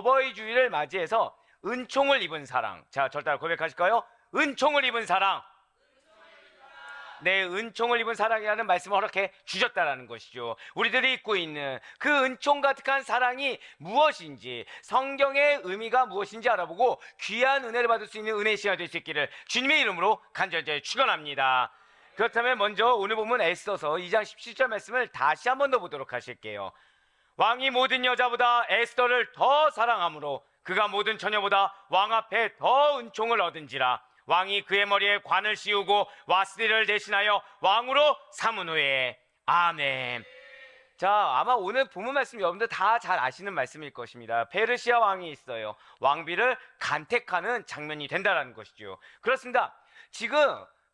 어버이 주일을 맞이해서 은총을 입은 사랑. 자, 저를 따라 고백하실까요? 은총을 입은 사랑. 네, 은총을 입은 사랑이라는 말씀을 허락해 주셨다라는 것이죠. 우리들이 입고 있는 그 은총 가득한 사랑이 무엇인지, 성경의 의미가 무엇인지 알아보고 귀한 은혜를 받을 수 있는 은혜의 시간이 될 수 있기를 주님의 이름으로 간절히 축원합니다. 그렇다면 먼저 오늘 본문 에스더서 2장 17절 말씀을 다시 한 번 더 보도록 하실게요. 왕이 모든 여자보다 에스더를 더 사랑하므로 그가 모든 처녀보다 왕 앞에 더 은총을 얻은지라. 왕이 그의 머리에 관을 씌우고 와스리를 대신하여 왕으로 삼은 후에. 아멘. 자, 아마 오늘 본문 말씀 여러분들 다 잘 아시는 말씀일 것입니다. 페르시아 왕이 있어요. 왕비를 간택하는 장면이 된다는 것이죠. 그렇습니다. 지금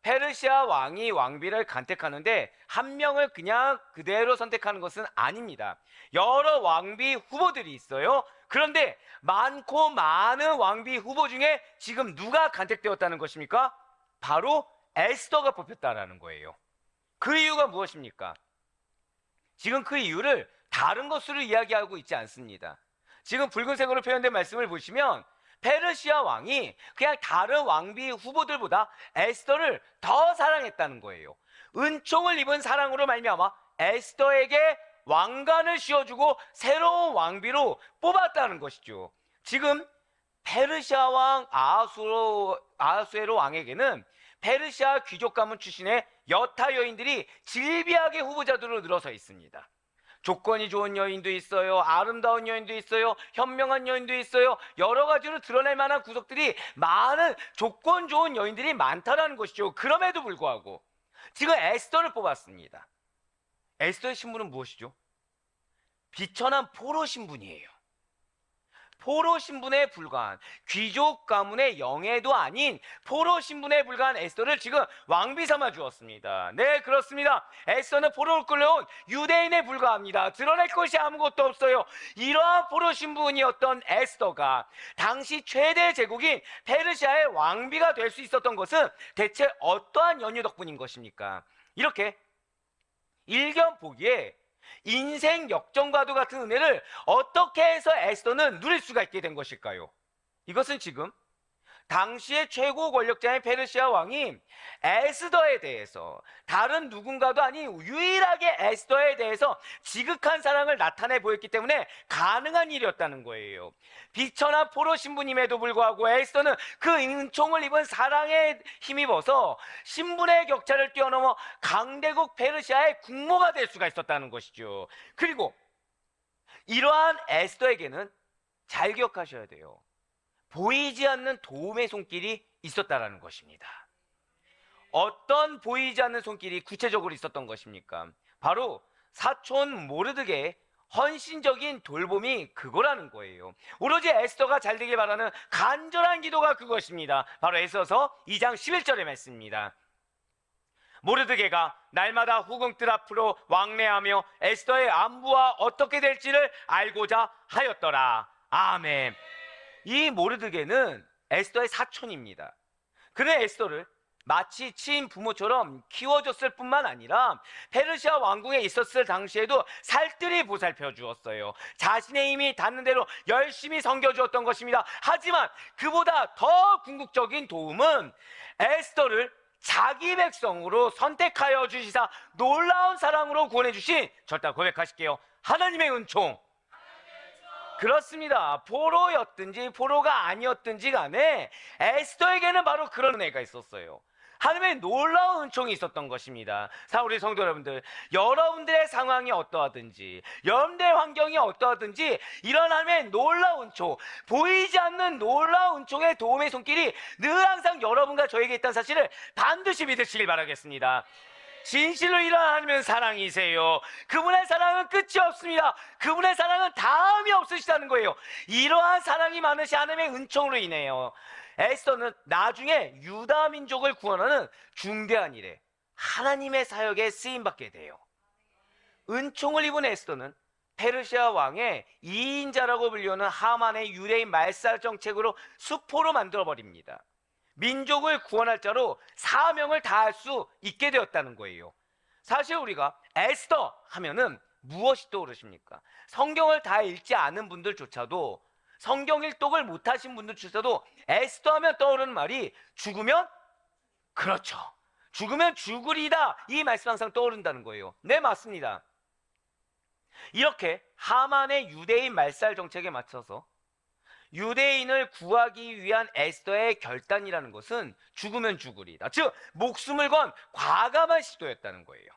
페르시아 왕이 왕비를 간택하는데 한 명을 그냥 그대로 선택하는 것은 아닙니다. 여러 왕비 후보들이 있어요. 그런데 많고 많은 왕비 후보 중에 지금 누가 간택되었다는 것입니까? 바로 에스더가 뽑혔다는 거예요. 그 이유가 무엇입니까? 지금 그 이유를 다른 것으로 이야기하고 있지 않습니다. 지금 붉은색으로 표현된 말씀을 보시면 페르시아 왕이 그냥 다른 왕비 후보들보다 에스더를 더 사랑했다는 거예요. 은총을 입은 사랑으로 말미암아 에스더에게 왕관을 씌워주고 새로운 왕비로 뽑았다는 것이죠. 지금 페르시아 왕 아하수에로 왕에게는 페르시아 귀족 가문 출신의 여타 여인들이 질비하게 후보자들로 늘어서 있습니다. 조건이 좋은 여인도 있어요. 아름다운 여인도 있어요. 현명한 여인도 있어요. 여러 가지로 드러낼 만한 구석들이 많은 조건 좋은 여인들이 많다는 것이죠. 그럼에도 불구하고 지금 에스더를 뽑았습니다. 에스더의 신분은 무엇이죠? 비천한 포로 신분이에요. 포로 신분에 불과한, 귀족 가문의 영예도 아닌 포로 신분에 불과한 에스더를 지금 왕비 삼아 주었습니다. 네, 그렇습니다. 에스더는 포로로 끌려온 유대인에 불과합니다. 드러낼 것이 아무것도 없어요. 이러한 포로 신분이었던 에스더가 당시 최대 제국인 페르시아의 왕비가 될 수 있었던 것은 대체 어떠한 연유 덕분인 것입니까? 이렇게 일견 보기에 인생 역전과도 같은 은혜를 어떻게 해서 에스더는 누릴 수가 있게 된 것일까요? 이것은 지금 당시의 최고 권력자인 페르시아 왕이 에스더에 대해서 다른 누군가도 아닌 유일하게 에스더에 대해서 지극한 사랑을 나타내 보였기 때문에 가능한 일이었다는 거예요. 비천한 포로 신부님에도 불구하고 에스더는 그 은총을 입은 사랑에 힘입어서 신분의 격차를 뛰어넘어 강대국 페르시아의 국모가 될 수가 있었다는 것이죠. 그리고 이러한 에스더에게는 잘 기억하셔야 돼요. 보이지 않는 도움의 손길이 있었다라는 것입니다. 어떤 보이지 않는 손길이 구체적으로 있었던 것입니까? 바로 사촌 모르드게의 헌신적인 돌봄이 그거라는 거예요. 오로지 에스더가 잘 되길 바라는 간절한 기도가 그것입니다. 바로 에스더서 2장 11절의 말씀입니다. 모르드게가 날마다 후궁들 앞으로 왕래하며 에스더의 안부와 어떻게 될지를 알고자 하였더라. 아멘. 이 모르드게는 에스더의 사촌입니다. 그는 에스더를 마치 친부모처럼 키워줬을 뿐만 아니라 페르시아 왕궁에 있었을 당시에도 살뜰히 보살펴 주었어요. 자신의 힘이 닿는 대로 열심히 섬겨주었던 것입니다. 하지만 그보다 더 궁극적인 도움은 에스더를 자기 백성으로 선택하여 주시사 놀라운 사랑으로 구원해 주신, 절대 고백하실게요, 하나님의 은총. 그렇습니다. 포로였든지 포로가 아니었든지 간에 에스더에게는 바로 그런 은혜가 있었어요. 하나님의 놀라운 은총이 있었던 것입니다. 우리 성도 여러분들, 여러분들의 상황이 어떠하든지, 여러분들의 환경이 어떠하든지 이런 하나님의 놀라운 은총, 보이지 않는 놀라운 은총의 도움의 손길이 늘 항상 여러분과 저에게 있다는 사실을 반드시 믿으시길 바라겠습니다. 진실로 일어나는 하나님은 사랑이세요. 그분의 사랑은 끝이 없습니다. 그분의 사랑은 다음이 없으시다는 거예요. 이러한 사랑이 많으신 하나님의 은총으로 인해요, 에스더는 나중에 유다 민족을 구원하는 중대한 일에 하나님의 사역에 쓰임받게 돼요. 은총을 입은 에스더는 페르시아 왕의 2인자라고 불리우는 하만의 유대인 말살 정책으로 수포로 만들어버립니다. 민족을 구원할 자로 사명을 다할 수 있게 되었다는 거예요. 사실 우리가 에스더 하면은 무엇이 떠오르십니까? 성경을 다 읽지 않은 분들조차도 성경 일독을 못하신 분들 중에서도 에스더 하면 떠오르는 말이 죽으면, 그렇죠, 죽으면 죽으리다, 이 말씀 항상 떠오른다는 거예요. 네, 맞습니다. 이렇게 하만의 유대인 말살 정책에 맞춰서 유대인을 구하기 위한 에스더의 결단이라는 것은 죽으면 죽으리다, 즉 목숨을 건 과감한 시도였다는 거예요.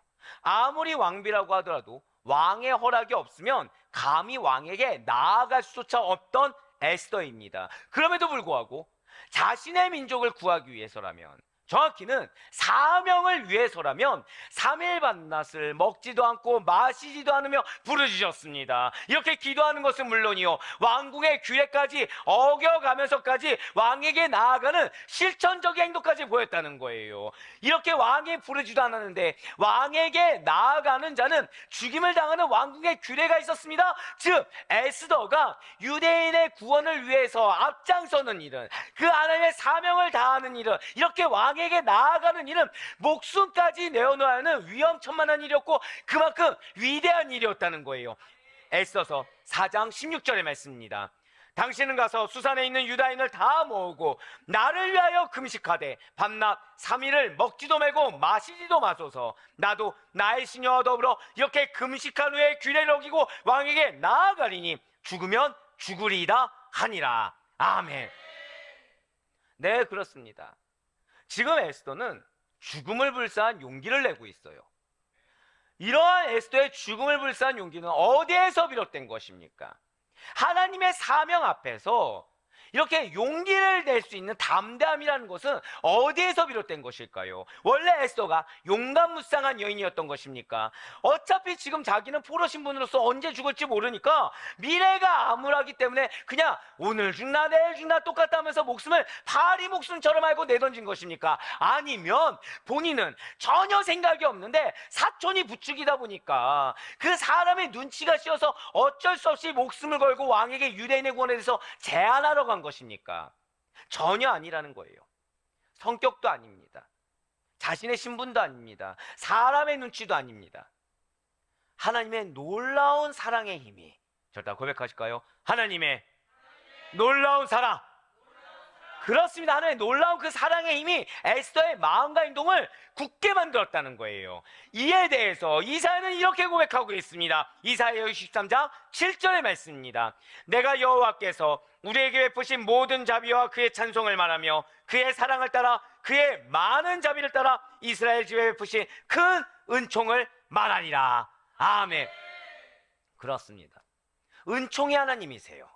아무리 왕비라고 하더라도 왕의 허락이 없으면 감히 왕에게 나아갈 수조차 없던 에스더입니다. 그럼에도 불구하고 자신의 민족을 구하기 위해서라면, 정확히는 사명을 위해서라면 3일 밤낮을 먹지도 않고 마시지도 않으며 부르짖었습니다. 이렇게 기도하는 것은 물론이요, 왕궁의 규례까지 어겨가면서까지 왕에게 나아가는 실천적인 행동까지 보였다는 거예요. 이렇게 왕이 부르지도 않았는데 왕에게 나아가는 자는 죽임을 당하는 왕궁의 규례가 있었습니다. 즉 에스더가 유대인의 구원을 위해서 앞장서는 일은, 그 하나님의 사명을 다하는 일은, 이렇게 왕에게 나아가는 일은 목숨까지 내어놓아야 하는 위험천만한 일이었고 그만큼 위대한 일이었다는 거예요. 에스더서 4장 16절의 말씀입니다. 당신은 가서 수산에 있는 유다인을 다 모으고 나를 위하여 금식하되 밤낮 3일을 먹지도 말고 마시지도 마소서. 나도 나의 시녀와 더불어 이렇게 금식한 후에 규례를 어기고 왕에게 나아가리니 죽으면 죽으리이다 하니라. 아멘. 네, 그렇습니다. 지금 에스더는 죽음을 불사한 용기를 내고 있어요. 이러한 에스더의 죽음을 불사한 용기는 어디에서 비롯된 것입니까? 하나님의 사명 앞에서 이렇게 용기를 낼 수 있는 담대함이라는 것은 어디에서 비롯된 것일까요? 원래 에스더가 용감무쌍한 여인이었던 것입니까? 어차피 지금 자기는 포로 신분으로서 언제 죽을지 모르니까 미래가 암울하기 때문에 그냥 오늘 죽나 내일 죽나 똑같다 하면서 목숨을 파리 목숨처럼 알고 내던진 것입니까? 아니면 본인은 전혀 생각이 없는데 사촌이 부축이다 보니까 그 사람의 눈치가 씌어서 어쩔 수 없이 목숨을 걸고 왕에게 유대인의 구원에 대해서 제안하러 간 것입니까? 전혀 아니라는 거예요. 성격도 아닙니다. 자신의 신분도 아닙니다. 사람의 눈치도 아닙니다. 하나님의 놀라운 사랑의 힘이, 절대 고백하실까요? 하나님의 놀라운 사랑. 그렇습니다. 하나님의 놀라운 그 사랑의 힘이 에스더의 마음과 행동을 굳게 만들었다는 거예요. 이에 대해서 이사야는 이렇게 고백하고 있습니다. 이사야 63장 7절의 말씀입니다. 내가 여호와께서 우리에게 베푸신 모든 자비와 그의 찬송을 말하며 그의 사랑을 따라 그의 많은 자비를 따라 이스라엘 집에 베푸신 큰 은총을 말하리라. 아멘. 그렇습니다. 은총의 하나님이세요.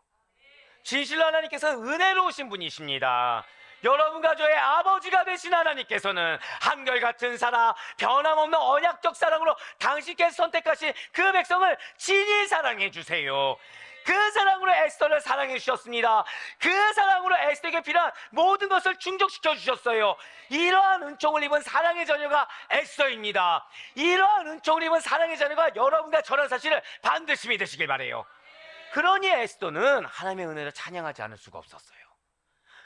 진실로 하나님께서는 은혜로우신 분이십니다. 여러분과 저의 아버지가 되신 하나님께서는 한결같은 사랑, 변함없는 언약적 사랑으로 당신께서 선택하신 그 백성을 친히 사랑해 주세요. 그 사랑으로 에스더를 사랑해 주셨습니다. 그 사랑으로 에스더에게 필요한 모든 것을 충족시켜 주셨어요. 이러한 은총을 입은 사랑의 자녀가 에스더입니다. 이러한 은총을 입은 사랑의 자녀가 여러분과 저라는 사실을 반드시 믿으시길 바라요. 그러니 에스더는 하나님의 은혜를 찬양하지 않을 수가 없었어요.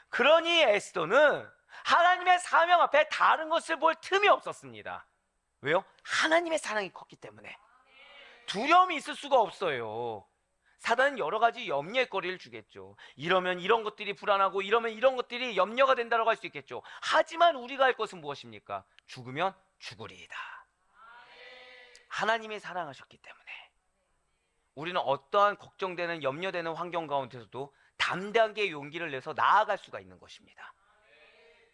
그러니 에스더는 하나님의 사명 앞에 다른 것을 볼 틈이 없었습니다. 왜요? 하나님의 사랑이 컸기 때문에. 두려움이 있을 수가 없어요. 사단은 여러 가지 염려의 거리를 주겠죠. 이러면 이런 것들이 불안하고 이러면 이런 것들이 염려가 된다고 할 수 있겠죠. 하지만 우리가 할 것은 무엇입니까? 죽으면 죽으리이다. 하나님이 사랑하셨기 때문에 우리는 어떠한 걱정되는 염려되는 환경 가운데서도 담대하게 용기를 내서 나아갈 수가 있는 것입니다.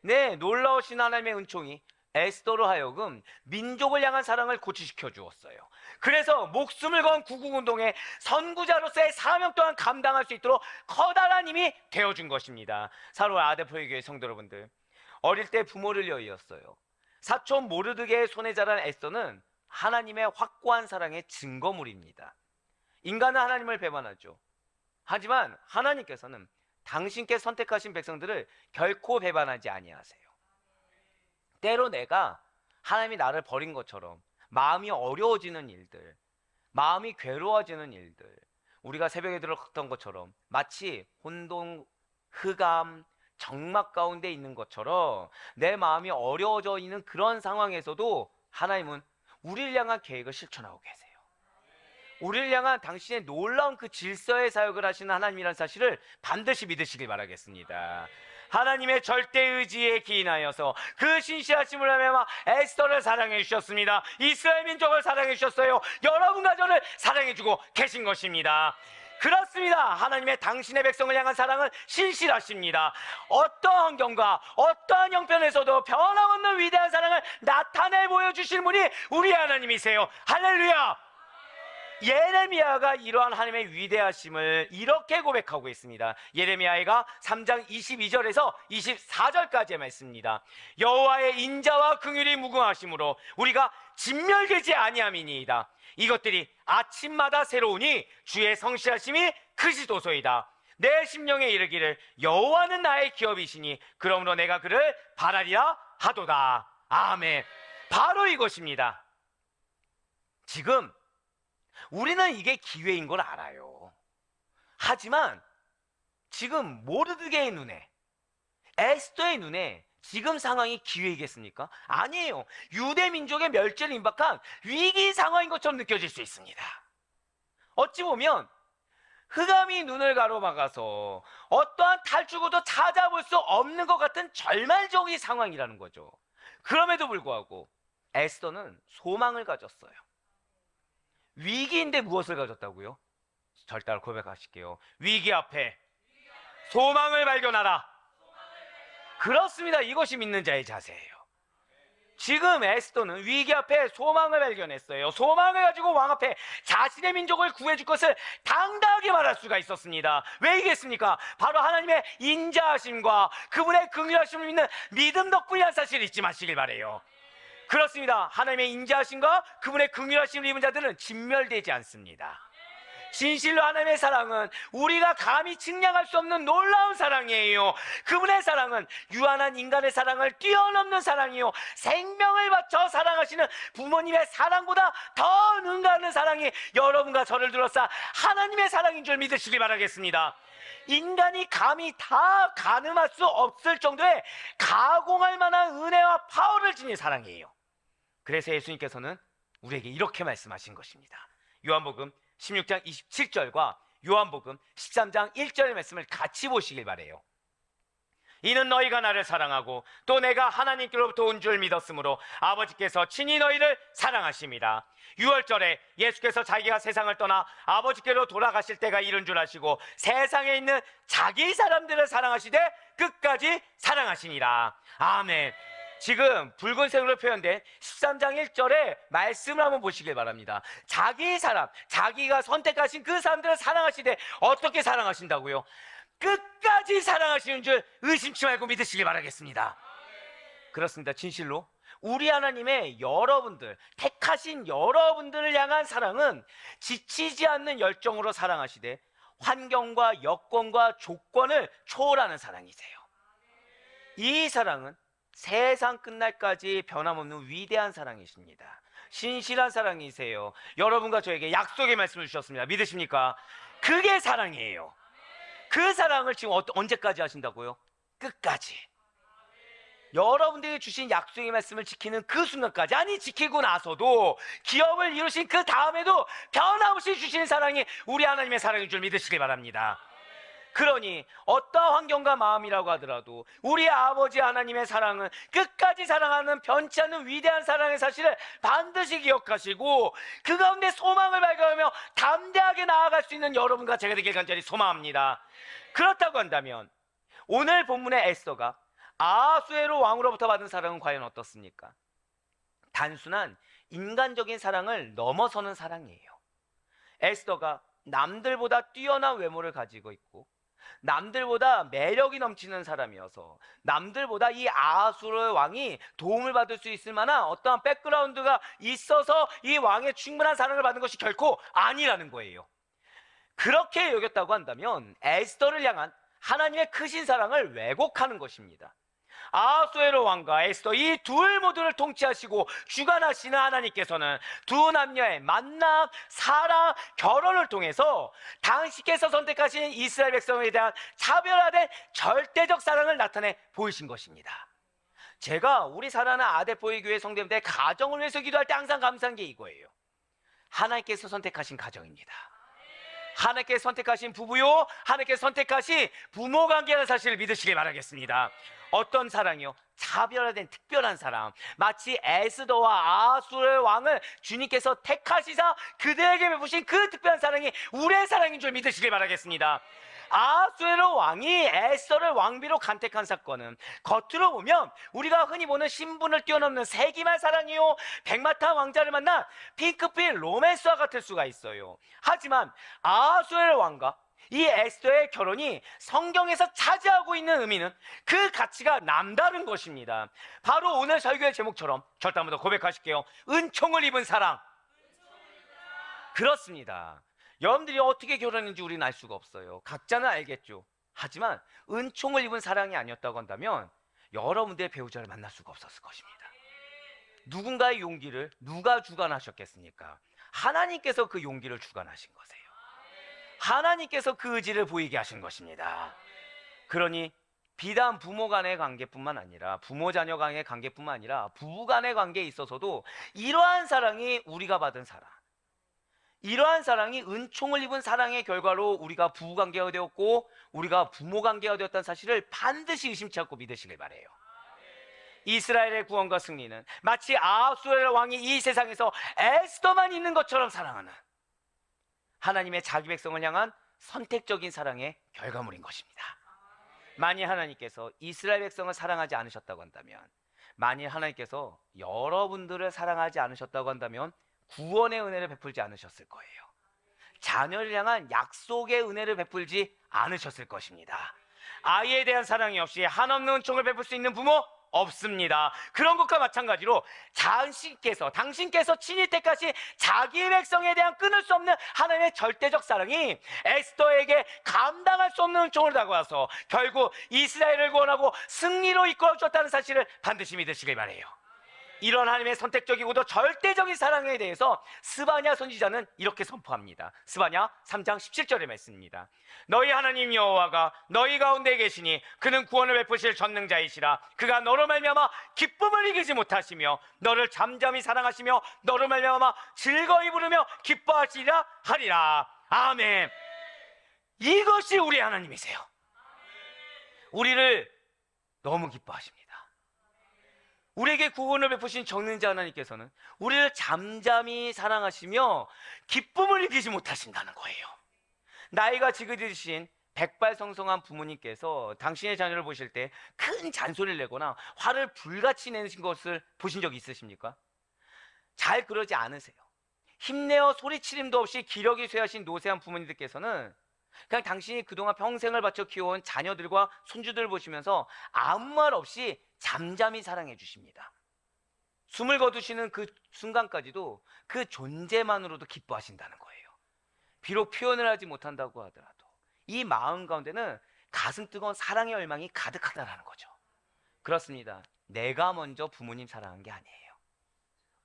네, 놀라우신 하나님의 은총이 에스더로 하여금 민족을 향한 사랑을 고취시켜 주었어요. 그래서 목숨을 건 구국운동의 선구자로서의 사명 또한 감당할 수 있도록 커다란 힘이 되어준 것입니다. 사로 아데포의 교회 성도 여러분들, 어릴 때 부모를 여의었어요. 사촌 모르드게의 손에 자란 에스더는 하나님의 확고한 사랑의 증거물입니다. 인간은 하나님을 배반하죠. 하지만 하나님께서는 당신께 선택하신 백성들을 결코 배반하지 아니하세요. 때로 내가 하나님이 나를 버린 것처럼 마음이 어려워지는 일들, 마음이 괴로워지는 일들, 우리가 새벽에 들었던 것처럼 마치 혼돈, 흑암, 적막 가운데 있는 것처럼 내 마음이 어려워져 있는 그런 상황에서도 하나님은 우리를 향한 계획을 실천하고 계세요. 우리를 향한 당신의 놀라운 그 질서의 사역을 하시는 하나님이라는 사실을 반드시 믿으시길 바라겠습니다. 하나님의 절대 의지에 기인하여서 그 신실하심을 하며 에스더를 사랑해 주셨습니다. 이스라엘 민족을 사랑해 주셨어요. 여러분과 저를 사랑해 주고 계신 것입니다. 그렇습니다. 하나님의 당신의 백성을 향한 사랑은 신실하십니다. 어떠한 환경과 어떠한 형편에서도 변함없는 위대한 사랑을 나타내 보여주실 분이 우리 하나님이세요. 할렐루야. 예레미야가 이러한 하나님의 위대하심을 이렇게 고백하고 있습니다. 예레미야가 3장 22절에서 24절까지의 말씀입니다. 여호와의 인자와 긍휼이 무궁하심으로 우리가 진멸되지 아니함이니이다. 이것들이 아침마다 새로우니 주의 성실하심이 크시도소이다. 내 심령에 이르기를 여호와는 나의 기업이시니 그러므로 내가 그를 바라리라 하도다. 아멘. 바로 이것입니다. 지금 우리는 이게 기회인 걸 알아요. 하지만 지금 모르드게의 눈에, 에스더의 눈에 지금 상황이 기회이겠습니까? 아니에요. 유대 민족의 멸절을 임박한 위기 상황인 것처럼 느껴질 수 있습니다. 어찌 보면 흑암이 눈을 가로막아서 어떠한 탈출구도 찾아볼 수 없는 것 같은 절망적인 상황이라는 거죠. 그럼에도 불구하고 에스더는 소망을 가졌어요. 위기인데 무엇을 가졌다고요? 절대 고백하실게요. 위기 앞에 소망을 발견하라. 그렇습니다. 이것이 믿는 자의 자세예요. 지금 에스더는 위기 앞에 소망을 발견했어요. 소망을 가지고 왕 앞에 자신의 민족을 구해줄 것을 당당하게 말할 수가 있었습니다. 왜이겠습니까? 바로 하나님의 인자하심과 그분의 긍휼하심을 믿는 믿음 덕분이라는 사실을 잊지 마시길 바라요. 그렇습니다. 하나님의 인자하심과 그분의 긍휼하심을 입은 자들은 진멸되지 않습니다. 진실로 하나님의 사랑은 우리가 감히 측량할 수 없는 놀라운 사랑이에요. 그분의 사랑은 유한한 인간의 사랑을 뛰어넘는 사랑이요, 생명을 바쳐 사랑하시는 부모님의 사랑보다 더 능가하는 사랑이 여러분과 저를 둘러싸 하나님의 사랑인 줄 믿으시기 바라겠습니다. 인간이 감히 다 가늠할 수 없을 정도의 가공할 만한 은혜와 파워를 지닌 사랑이에요. 그래서 예수님께서는 우리에게 이렇게 말씀하신 것입니다. 요한복음 16장 27절과 요한복음 13장 1절의 말씀을 같이 보시길 바라요. 이는 너희가 나를 사랑하고 또 내가 하나님께로부터 온 줄 믿었으므로 아버지께서 친히 너희를 사랑하십니다. 6월절에 예수께서 자기가 세상을 떠나 아버지께로 돌아가실 때가 이른 줄 아시고 세상에 있는 자기 사람들을 사랑하시되 끝까지 사랑하시니라. 아멘. 지금 붉은색으로 표현된 13장 1절의 말씀을 한번 보시길 바랍니다. 자기 사람, 자기가 선택하신 그 사람들을 사랑하시되 어떻게 사랑하신다고요? 끝까지 사랑하시는 줄 의심치 말고 믿으시길 바라겠습니다. 그렇습니다. 진실로 우리 하나님의 여러분들, 택하신 여러분들을 향한 사랑은 지치지 않는 열정으로 사랑하시되 환경과 여건과 조건을 초월하는 사랑이세요. 이 사랑은 세상 끝날까지 변함없는 위대한 사랑이십니다. 신실한 사랑이세요. 여러분과 저에게 약속의 말씀을 주셨습니다. 믿으십니까? 그게 사랑이에요. 그 사랑을 지금 언제까지 하신다고요? 끝까지. 여러분들에게 주신 약속의 말씀을 지키는 그 순간까지, 아니 지키고 나서도 기업을 이루신 그 다음에도 변함없이 주시는 사랑이 우리 하나님의 사랑인 줄 믿으시길 바랍니다. 그러니 어떠한 환경과 마음이라고 하더라도 우리 아버지 하나님의 사랑은 끝까지 사랑하는 변치 않는 위대한 사랑의 사실을 반드시 기억하시고 그 가운데 소망을 발견하며 담대하게 나아갈 수 있는 여러분과 제가 되길 간절히 소망합니다. 그렇다고 한다면 오늘 본문의 에스더가 아하수에로 왕으로부터 받은 사랑은 과연 어떻습니까? 단순한 인간적인 사랑을 넘어서는 사랑이에요. 에스더가 남들보다 뛰어난 외모를 가지고 있고 남들보다 매력이 넘치는 사람이어서 남들보다 이 아하수르 왕이 도움을 받을 수 있을 만한 어떠한 백그라운드가 있어서 이 왕의 충분한 사랑을 받는 것이 결코 아니라는 거예요. 그렇게 여겼다고 한다면 에스더를 향한 하나님의 크신 사랑을 왜곡하는 것입니다. 아하수에로 왕과 에스더 이 둘 모두를 통치하시고 주관하시는 하나님께서는 두 남녀의 만남, 사랑, 결혼을 통해서 당신께서 선택하신 이스라엘 백성에 대한 차별화된 절대적 사랑을 나타내 보이신 것입니다. 제가 우리 사랑하는 아데포이 교회 성도님들의 가정을 위해서 기도할 때 항상 감사한 게 이거예요. 하나님께서 선택하신 가정입니다. 하나님께서 선택하신 부부요, 하나님께서 선택하신 부모관계라는 사실을 믿으시길 바라겠습니다. 어떤 사랑이요? 차별화된 특별한 사랑. 마치 에스더와 아수르의 왕을 주님께서 택하시사 그들에게 베푸신 그 특별한 사랑이 우리의 사랑인 줄 믿으시길 바라겠습니다. 아수르 왕이 에스더를 왕비로 간택한 사건은 겉으로 보면 우리가 흔히 보는 신분을 뛰어넘는 세기말 사랑이요, 백마탄 왕자를 만난 핑크빛 로맨스와 같을 수가 있어요. 하지만 아수르 왕과 이 에스더의 결혼이 성경에서 차지하고 있는 의미는 그 가치가 남다른 것입니다. 바로 오늘 설교의 제목처럼 절단부터 고백하실게요. 은총을 입은 사랑. 그렇습니다. 여러분들이 어떻게 결혼했는지 우리는 알 수가 없어요. 각자는 알겠죠. 하지만 은총을 입은 사랑이 아니었다고 한다면 여러분들의 배우자를 만날 수가 없었을 것입니다. 누군가의 용기를 누가 주관하셨겠습니까? 하나님께서 그 용기를 주관하신 거세요. 하나님께서 그 의지를 보이게 하신 것입니다. 그러니 비단 부모 간의 관계뿐만 아니라 부모 자녀 간의 관계뿐만 아니라 부부 간의 관계에 있어서도 이러한 사랑이 우리가 받은 사랑, 이러한 사랑이 은총을 입은 사랑의 결과로 우리가 부부관계가 되었고 우리가 부모관계가 되었다는 사실을 반드시 의심치 않고 믿으시길 바라요. 이스라엘의 구원과 승리는 마치 아하수엘 왕이 이 세상에서 에스더만 있는 것처럼 사랑하는 하나님의 자기 백성을 향한 선택적인 사랑의 결과물인 것입니다. 만일 하나님께서 이스라엘 백성을 사랑하지 않으셨다고 한다면, 만일 하나님께서 여러분들을 사랑하지 않으셨다고 한다면 구원의 은혜를 베풀지 않으셨을 거예요. 자녀를 향한 약속의 은혜를 베풀지 않으셨을 것입니다. 아이에 대한 사랑이 없이 한없는 은총을 베풀 수 있는 부모 없습니다. 그런 것과 마찬가지로 당신께서 친히 택하신 자기 백성에 대한 끊을 수 없는 하나님의 절대적 사랑이 에스더에게 감당할 수 없는 은총을 다가와서 결국 이스라엘을 구원하고 승리로 이끌어 주었다는 사실을 반드시 믿으시길 바라요. 이런 하나님의 선택적이고도 절대적인 사랑에 대해서 스바냐 선지자는 이렇게 선포합니다. 스바냐 3장 17절의 말씀입니다. 너희 하나님 여호와가 너희 가운데 계시니 그는 구원을 베푸실 전능자이시라. 그가 너로 말미암아 기쁨을 이기지 못하시며 너를 잠잠히 사랑하시며 너로 말미암아 즐거이 부르며 기뻐하시리라 하리라. 아멘. 이것이 우리 하나님이세요. 우리를 너무 기뻐하십니다. 우리에게 구원을 베푸신 전능자 하나님께서는 우리를 잠잠히 사랑하시며 기쁨을 이기지 못하신다는 거예요. 나이가 지긋으신 백발성성한 부모님께서 당신의 자녀를 보실 때 큰 잔소리를 내거나 화를 불같이 내신 것을 보신 적 있으십니까? 잘 그러지 않으세요. 힘내어 소리치림도 없이 기력이 쇠하신 노쇠한 부모님들께서는 그냥 당신이 그동안 평생을 바쳐 키워온 자녀들과 손주들을 보시면서 아무 말 없이 잠잠히 사랑해 주십니다. 숨을 거두시는 그 순간까지도 그 존재만으로도 기뻐하신다는 거예요. 비록 표현을 하지 못한다고 하더라도 이 마음 가운데는 가슴 뜨거운 사랑의 열망이 가득하다는 거죠. 그렇습니다. 내가 먼저 부모님 사랑한 게 아니에요.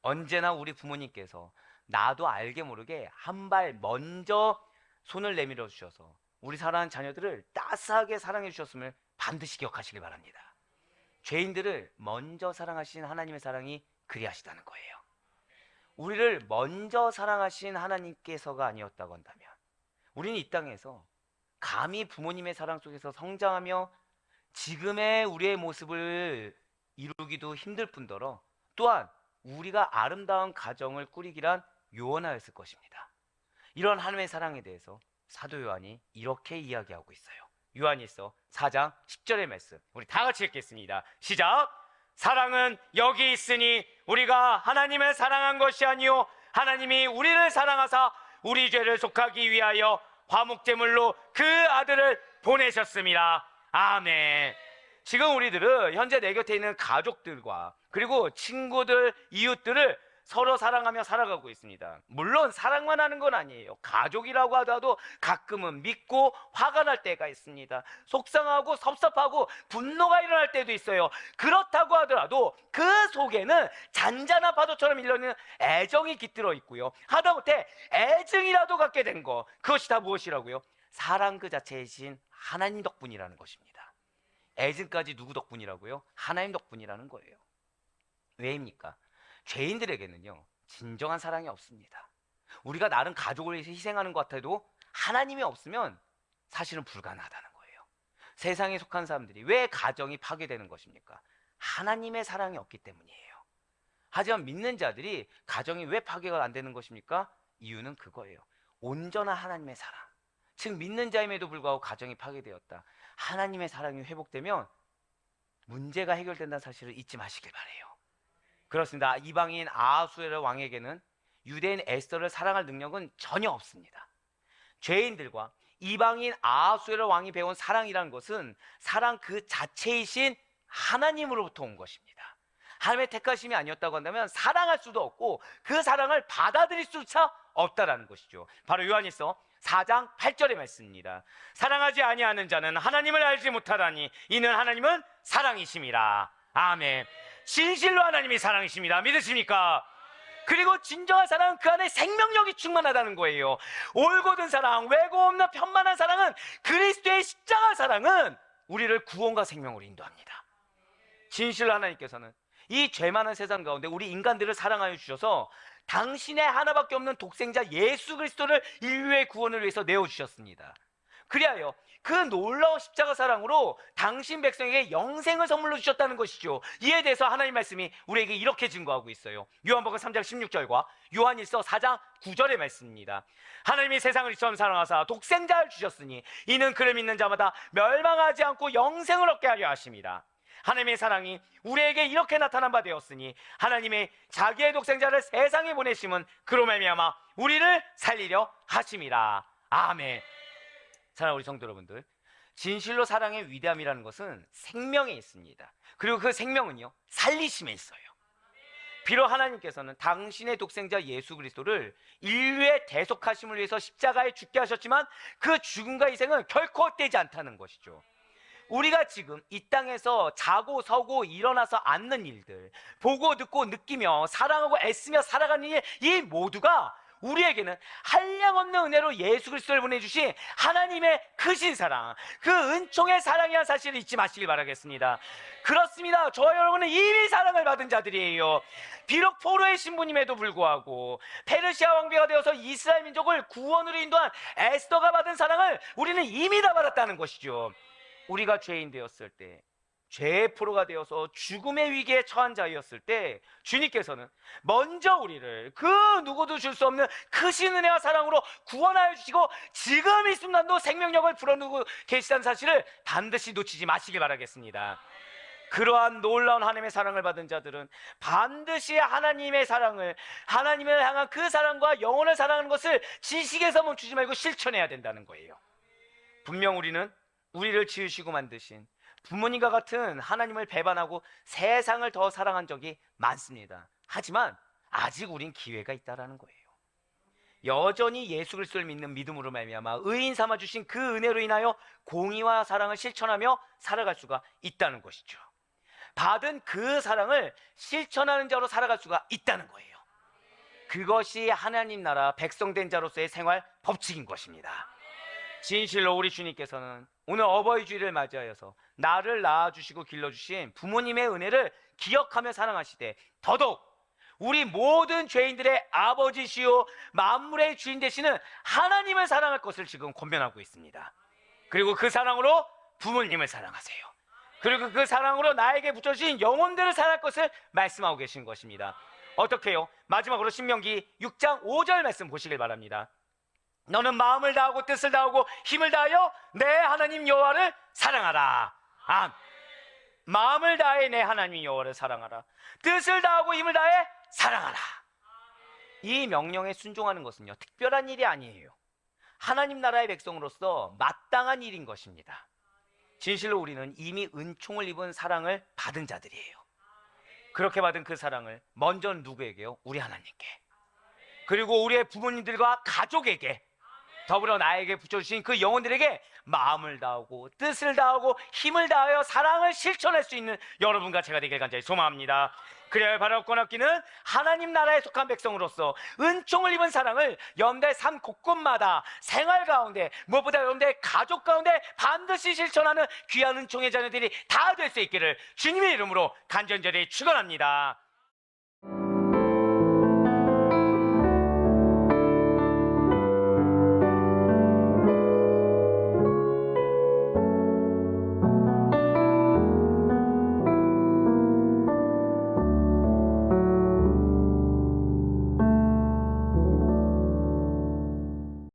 언제나 우리 부모님께서 나도 알게 모르게 한 발 먼저 손을 내밀어 주셔서 우리 사랑하는 자녀들을 따스하게 사랑해 주셨음을 반드시 기억하시기 바랍니다. 죄인들을 먼저 사랑하신 하나님의 사랑이 그리하시다는 거예요. 우리를 먼저 사랑하신 하나님께서가 아니었다고 한다면 우리는 이 땅에서 감히 부모님의 사랑 속에서 성장하며 지금의 우리의 모습을 이루기도 힘들 뿐더러 또한 우리가 아름다운 가정을 꾸리기란 요원하였을 것입니다. 이런 하나님의 사랑에 대해서 사도 요한이 이렇게 이야기하고 있어요. 요한일서 4장 10절의 말씀 우리 다 같이 읽겠습니다. 시작. 사랑은 여기 있으니 우리가 하나님을 사랑한 것이 아니요 하나님이 우리를 사랑하사 우리 죄를 속하기 위하여 화목제물로 그 아들을 보내셨습니다. 아멘. 지금 우리들은 현재 내 곁에 있는 가족들과 그리고 친구들, 이웃들을 서로 사랑하며 살아가고 있습니다. 물론 사랑만 하는 건 아니에요. 가족이라고 하더라도 가끔은 믿고 화가 날 때가 있습니다. 속상하고 섭섭하고 분노가 일어날 때도 있어요. 그렇다고 하더라도 그 속에는 잔잔한 파도처럼 일어나는 애정이 깃들어 있고요. 하다못해 애증이라도 갖게 된 거, 그것이 다 무엇이라고요? 사랑 그 자체이신 하나님 덕분이라는 것입니다. 애증까지 누구 덕분이라고요? 하나님 덕분이라는 거예요. 왜입니까? 죄인들에게는요 진정한 사랑이 없습니다. 우리가 나름 가족을 위해서 희생하는 것 같아도 하나님이 없으면 사실은 불가능하다는 거예요. 세상에 속한 사람들이 왜 가정이 파괴되는 것입니까? 하나님의 사랑이 없기 때문이에요. 하지만 믿는 자들이 가정이 왜 파괴가 안 되는 것입니까? 이유는 그거예요. 온전한 하나님의 사랑. 즉 믿는 자임에도 불구하고 가정이 파괴되었다. 하나님의 사랑이 회복되면 문제가 해결된다는 사실을 잊지 마시길 바라요. 그렇습니다. 이방인 아하수에르 왕에게는 유대인 에스더를 사랑할 능력은 전혀 없습니다. 죄인들과 이방인 아하수에르 왕이 배운 사랑이라는 것은 사랑 그 자체이신 하나님으로부터 온 것입니다. 하나님의 택하심이 아니었다고 한다면 사랑할 수도 없고 그 사랑을 받아들일 수조차 없다라는 것이죠. 바로 요한일서 4장 8절의 말씀입니다. 사랑하지 아니하는 자는 하나님을 알지 못하다니 이는 하나님은 사랑이심이라. 아멘. 진실로 하나님이 사랑이십니다. 믿으십니까? 그리고 진정한 사랑은 그 안에 생명력이 충만하다는 거예요. 올곧은 사랑, 왜곡 없는 편만한 사랑은, 그리스도의 십자가 사랑은 우리를 구원과 생명으로 인도합니다. 진실로 하나님께서는 이 죄 많은 세상 가운데 우리 인간들을 사랑하여 주셔서 당신의 하나밖에 없는 독생자 예수 그리스도를 인류의 구원을 위해서 내어주셨습니다. 그리하여 그 놀라운 십자가 사랑으로 당신 백성에게 영생을 선물로 주셨다는 것이죠. 이에 대해서 하나님 말씀이 우리에게 이렇게 증거하고 있어요. 요한복음 3장 16절과 요한일서 4장 9절의 말씀입니다. 하나님이 세상을 이처럼 사랑하사 독생자를 주셨으니 이는 그를 믿는 자마다 멸망하지 않고 영생을 얻게 하려 하심이라. 하나님의 사랑이 우리에게 이렇게 나타난 바 되었으니 하나님의 자기의 독생자를 세상에 보내심은 그로 말미암아 우리를 살리려 하심이라. 아멘. 사랑하는 우리 성도 여러분들, 진실로 사랑의 위대함이라는 것은 생명에 있습니다. 그리고 그 생명은요, 살리심에 있어요. 비록 하나님께서는 당신의 독생자 예수 그리스도를 인류의 대속하심을 위해서 십자가에 죽게 하셨지만 그 죽음과 희생은 결코 헛되지 않다는 것이죠. 우리가 지금 이 땅에서 자고 서고 일어나서 앉는 일들, 보고 듣고 느끼며 사랑하고 애쓰며 살아가는 일, 이 모두가 우리에게는 한량없는 은혜로 예수 그리스도를 보내주신 하나님의 크신 사랑, 그 은총의 사랑이라는 사실을 잊지 마시길 바라겠습니다. 그렇습니다. 저와 여러분은 이미 사랑을 받은 자들이에요. 비록 포로의 신부님에도 불구하고 페르시아 왕비가 되어서 이스라엘 민족을 구원으로 인도한 에스더가 받은 사랑을 우리는 이미 다 받았다는 것이죠. 우리가 죄인 되었을 때, 죄의 포로가 되어서 죽음의 위기에 처한 자였을 때 주님께서는 먼저 우리를 그 누구도 줄 수 없는 크신 은혜와 사랑으로 구원하여 주시고 지금 이 순간도 생명력을 불어넣고 계시다는 사실을 반드시 놓치지 마시길 바라겠습니다. 그러한 놀라운 하나님의 사랑을 받은 자들은 반드시 하나님의 사랑을, 하나님을 향한 그 사랑과 영혼을 사랑하는 것을 지식에서 멈추지 말고 실천해야 된다는 거예요. 분명 우리는 우리를 지으시고 만드신 부모님과 같은 하나님을 배반하고 세상을 더 사랑한 적이 많습니다. 하지만 아직 우린 기회가 있다라는 거예요. 여전히 예수 그리스도를 믿는 믿음으로 말미암아 의인 삼아 주신 그 은혜로 인하여 공의와 사랑을 실천하며 살아갈 수가 있다는 것이죠. 받은 그 사랑을 실천하는 자로 살아갈 수가 있다는 거예요. 그것이 하나님 나라 백성된 자로서의 생활 법칙인 것입니다. 진실로 우리 주님께서는 오늘 어버이 주일을 맞이하여서 나를 낳아주시고 길러주신 부모님의 은혜를 기억하며 사랑하시되 더더욱 우리 모든 죄인들의 아버지시오 만물의 주인 되시는 하나님을 사랑할 것을 지금 권면하고 있습니다. 그리고 그 사랑으로 부모님을 사랑하세요. 그리고 그 사랑으로 나에게 붙여주신 영혼들을 사랑할 것을 말씀하고 계신 것입니다. 어떻게 해요? 마지막으로 신명기 6장 5절 말씀 보시길 바랍니다. 너는 마음을 다하고 뜻을 다하고 힘을 다하여 내 하나님 여호와를 사랑하라. 마음을 다해 내 하나님 여호와를 사랑하라. 뜻을 다하고 힘을 다해 사랑하라. 이 명령에 순종하는 것은요, 특별한 일이 아니에요. 하나님 나라의 백성으로서 마땅한 일인 것입니다. 진실로 우리는 이미 은총을 입은 사랑을 받은 자들이에요. 그렇게 받은 그 사랑을 먼저 누구에게요? 우리 하나님께, 그리고 우리의 부모님들과 가족에게, 더불어 나에게 붙여주신 그 영혼들에게 마음을 다하고 뜻을 다하고 힘을 다하여 사랑을 실천할 수 있는 여러분과 제가 되길 간절히 소망합니다. 그래야 바라옵고 남기는 하나님 나라에 속한 백성으로서 은총을 입은 사랑을 여러분들의 삶 곳곳마다 생활 가운데, 무엇보다 여러분들의 가족 가운데 반드시 실천하는 귀한 은총의 자녀들이 다 될 수 있기를 주님의 이름으로 간절히 축원합니다.